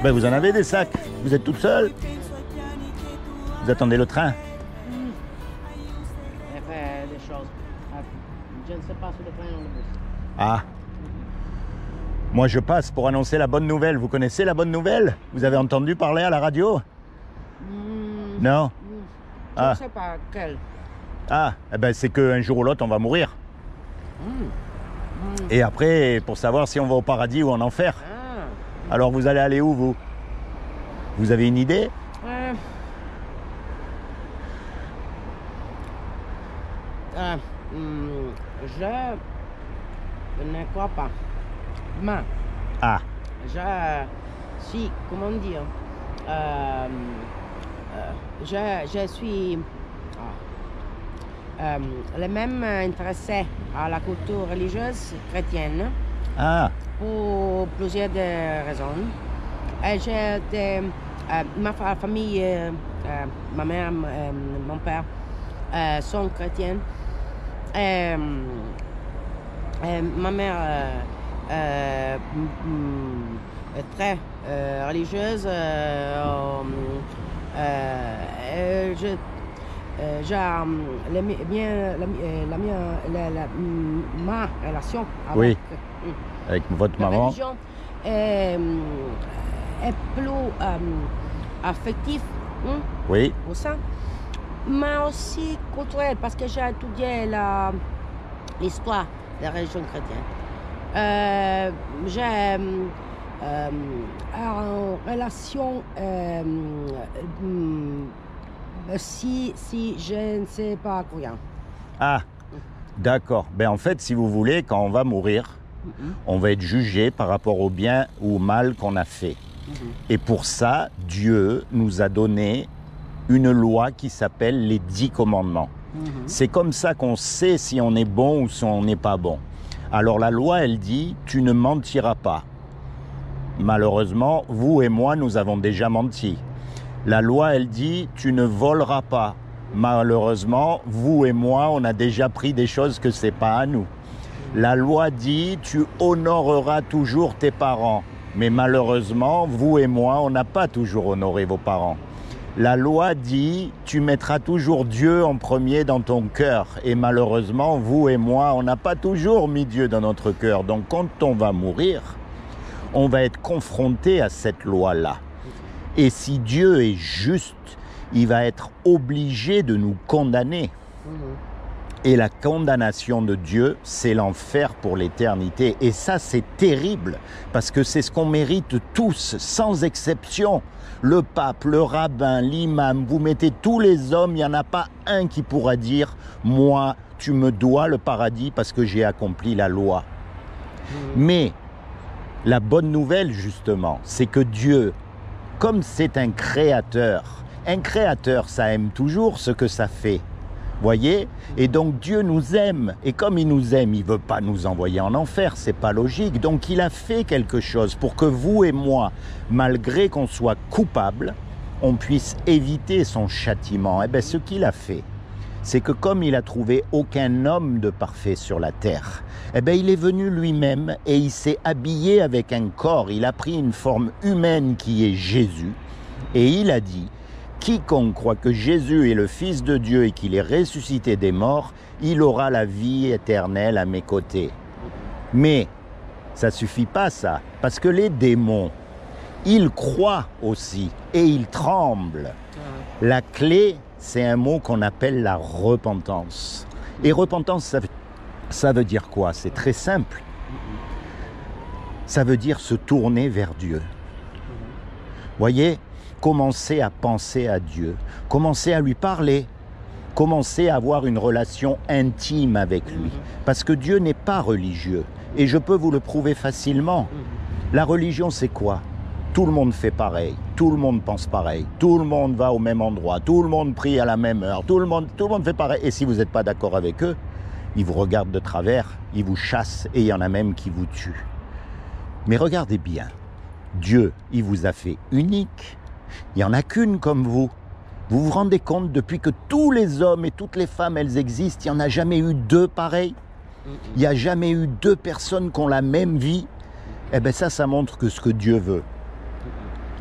Ben, vous en avez des sacs. Vous êtes toute seule. Vous attendez le train. Elle fait des choses. Je ne sais pas sur le train ou le bus. Ah. Moi, je passe pour annoncer la bonne nouvelle. Vous connaissez la bonne nouvelle? Vous avez entendu parler à la radio? Non? Je ne sais pas quelle. Ah, eh ben, c'est qu'un jour ou l'autre, on va mourir. Et après, pour savoir si on va au paradis ou en enfer. Alors, vous allez aller où, vous? Vous avez une idée? Je ne crois pas. Mais Ah. si, comment dire, je suis le même intéressé à la culture religieuse chrétienne pour plusieurs raisons. Et ma famille, ma mère, mon père sont chrétiens. Ma mère est très religieuse. Ma relation avec votre maman religion est plus affective au sein, mais aussi culturelle, parce que j'ai étudié l'histoire de la religion chrétienne. J'ai en relation si je ne sais pas rien. Ah, d'accord. Ben en fait, si vous voulez, quand on va mourir, on va être jugé par rapport au bien ou au mal qu'on a fait. Et pour ça, Dieu nous a donné une loi qui s'appelle les 10 commandements. C'est comme ça qu'on sait si on est bon ou si on n'est pas bon. Alors la loi, elle dit, tu ne mentiras pas. Malheureusement, vous et moi, nous avons déjà menti. La loi, elle dit, tu ne voleras pas. Malheureusement, vous et moi, on a déjà pris des choses que c'est pas à nous. La loi dit, tu honoreras toujours tes parents. Mais malheureusement, vous et moi, on n'a pas toujours honoré vos parents. La loi dit, tu mettras toujours Dieu en premier dans ton cœur. Et malheureusement, vous et moi, on n'a pas toujours mis Dieu dans notre cœur. Donc quand on va mourir, on va être confronté à cette loi-là. Et si Dieu est juste, il va être obligé de nous condamner. Et la condamnation de Dieu, c'est l'enfer pour l'éternité. Et ça, c'est terrible, parce que c'est ce qu'on mérite tous, sans exception. Le pape, le rabbin, l'imam, vous mettez tous les hommes, il n'y en a pas un qui pourra dire « Moi, tu me dois le paradis parce que j'ai accompli la loi. » Mais la bonne nouvelle, justement, c'est que Dieu, comme c'est un créateur, ça aime toujours ce que ça fait. Voyez? Et donc Dieu nous aime. Et comme il nous aime, il ne veut pas nous envoyer en enfer. C'est pas logique. Donc il a fait quelque chose pour que vous et moi, malgré qu'on soit coupables, on puisse éviter son châtiment. Eh bien, ce qu'il a fait, c'est que comme il a trouvé aucun homme de parfait sur la terre, eh bien, il est venu lui-même et il s'est habillé avec un corps. Il a pris une forme humaine qui est Jésus. Et il a dit, quiconque croit que Jésus est le Fils de Dieu et qu'il est ressuscité des morts, il aura la vie éternelle à mes côtés. Mais ça ne suffit pas ça, parce que les démons, ils croient aussi et ils tremblent. La clé, c'est un mot qu'on appelle la repentance. Et repentance, ça veut dire quoi? C'est très simple. Ça veut dire se tourner vers Dieu. Voyez? Commencer à penser à Dieu, commencer à lui parler, commencer à avoir une relation intime avec lui. Parce que Dieu n'est pas religieux. Et je peux vous le prouver facilement. La religion, c'est quoi? Tout le monde fait pareil, tout le monde pense pareil, tout le monde va au même endroit, tout le monde prie à la même heure, tout le monde fait pareil. Et si vous n'êtes pas d'accord avec eux, ils vous regardent de travers, ils vous chassent et il y en a même qui vous tuent. Mais regardez bien, Dieu, il vous a fait unique. Il n'y en a qu'une comme vous. Vous vous rendez compte, depuis que tous les hommes et toutes les femmes, elles existent, il n'y en a jamais eu deux pareils. Il n'y a jamais eu deux personnes qui ont la même vie. Eh bien ça montre que ce que Dieu veut,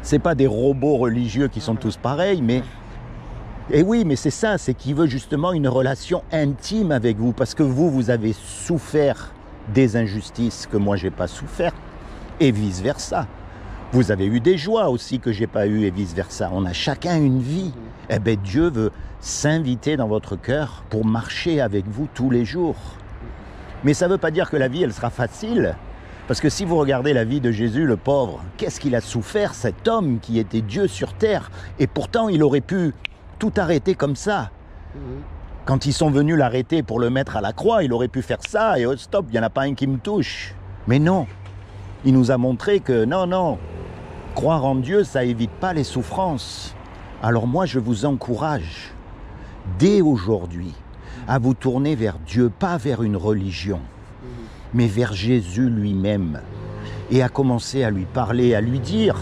C'est pas des robots religieux qui sont tous pareils, mais... Et oui, mais c'est ça, c'est qu'il veut justement une relation intime avec vous, parce que vous avez souffert des injustices que moi j'ai pas souffert, et vice-versa. Vous avez eu des joies aussi que j'ai pas eu, et vice-versa. On a chacun une vie. Eh bien, Dieu veut s'inviter dans votre cœur pour marcher avec vous tous les jours. Mais ça ne veut pas dire que la vie, elle sera facile. Parce que si vous regardez la vie de Jésus, le pauvre, qu'est-ce qu'il a souffert, cet homme qui était Dieu sur terre. Et pourtant, il aurait pu tout arrêter comme ça. Quand ils sont venus l'arrêter pour le mettre à la croix, il aurait pu faire ça et oh, stop, il n'y en a pas un qui me touche. Mais non, il nous a montré que non, croire en Dieu, ça évite pas les souffrances. Alors moi, je vous encourage, dès aujourd'hui, à vous tourner vers Dieu, pas vers une religion, mais vers Jésus lui-même, et à commencer à lui parler, à lui dire,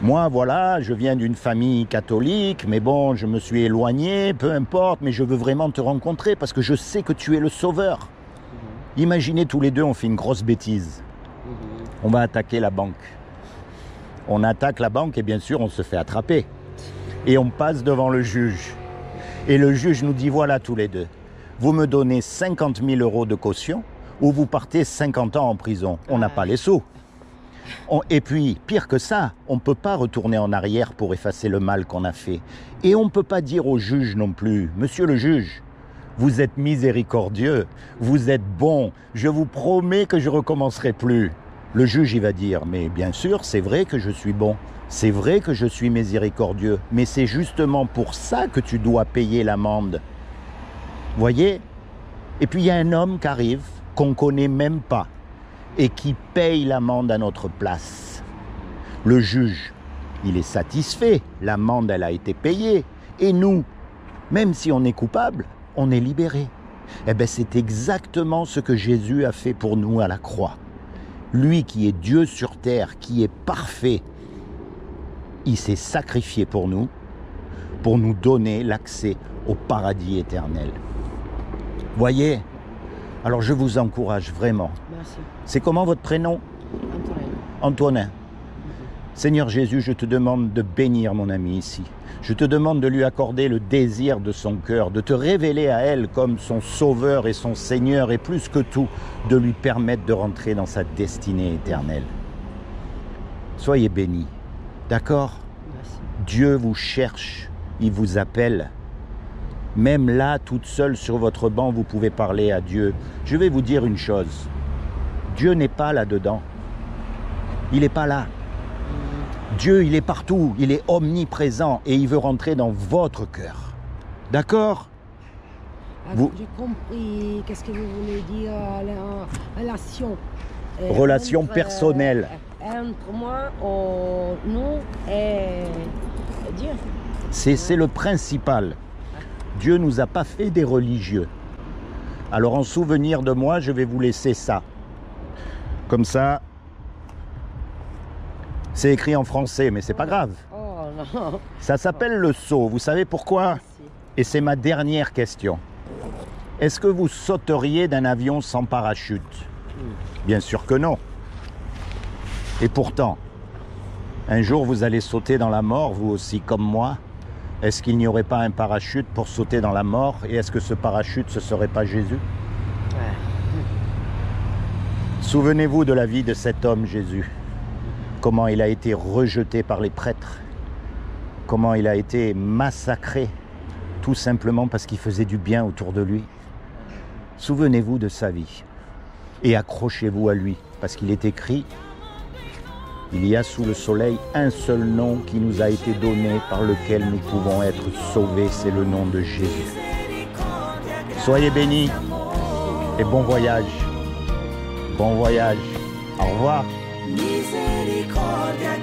moi voilà, je viens d'une famille catholique, mais bon, je me suis éloigné, peu importe, mais je veux vraiment te rencontrer parce que je sais que tu es le sauveur. Imaginez tous les deux, on fait une grosse bêtise. On va attaquer la banque. On attaque la banque et bien sûr, on se fait attraper. Et on passe devant le juge. Et le juge nous dit, voilà tous les deux, vous me donnez 50 000 € de caution ou vous partez 50 ans en prison. On n'a pas les sous. Et puis, pire que ça, on ne peut pas retourner en arrière pour effacer le mal qu'on a fait. Et on ne peut pas dire au juge non plus, monsieur le juge, vous êtes miséricordieux, vous êtes bon, je vous promets que je ne recommencerai plus. Le juge, il va dire, mais bien sûr, c'est vrai que je suis bon, c'est vrai que je suis miséricordieux, mais c'est justement pour ça que tu dois payer l'amende. Voyez? Et puis il y a un homme qui arrive, qu'on ne connaît même pas, et qui paye l'amende à notre place. Le juge, il est satisfait, l'amende, elle a été payée, et nous, même si on est coupable, on est libéré. Eh bien, c'est exactement ce que Jésus a fait pour nous à la croix. Lui qui est Dieu sur terre, qui est parfait, il s'est sacrifié pour nous donner l'accès au paradis éternel. Voyez? Alors je vous encourage vraiment. Merci. C'est comment votre prénom? Antonin. Seigneur Jésus, je te demande de bénir mon ami ici. Je te demande de lui accorder le désir de son cœur, de te révéler à elle comme son sauveur et son Seigneur, et plus que tout, de lui permettre de rentrer dans sa destinée éternelle. Soyez bénis, d'accord? Dieu vous cherche, il vous appelle. Même là, toute seule sur votre banc, vous pouvez parler à Dieu. Je vais vous dire une chose, Dieu n'est pas là-dedans. Il n'est pas là. Dieu, il est partout, il est omniprésent et il veut rentrer dans votre cœur. D'accord? J'ai compris. Qu'est-ce que vous voulez dire? Relation. Relation personnelle. Entre moi, nous et Dieu. C'est le principal. Dieu nous a pas fait des religieux. Alors en souvenir de moi, je vais vous laisser ça. Comme ça, c'est écrit en français, mais c'est pas grave. Oh non. Ça s'appelle le saut. Vous savez pourquoi? Merci. Et c'est ma dernière question. Est-ce que vous sauteriez d'un avion sans parachute? Bien sûr que non. Et pourtant, un jour vous allez sauter dans la mort, vous aussi comme moi. Est-ce qu'il n'y aurait pas un parachute pour sauter dans la mort? Et est-ce que ce parachute, ce serait pas Jésus? Souvenez-vous de la vie de cet homme, Jésus. Comment il a été rejeté par les prêtres. Comment il a été massacré, tout simplement parce qu'il faisait du bien autour de lui. Souvenez-vous de sa vie. Et accrochez-vous à lui, parce qu'il est écrit, il y a sous le soleil un seul nom qui nous a été donné par lequel nous pouvons être sauvés, c'est le nom de Jésus. Soyez bénis et bon voyage. Bon voyage. Au revoir. Misericordia,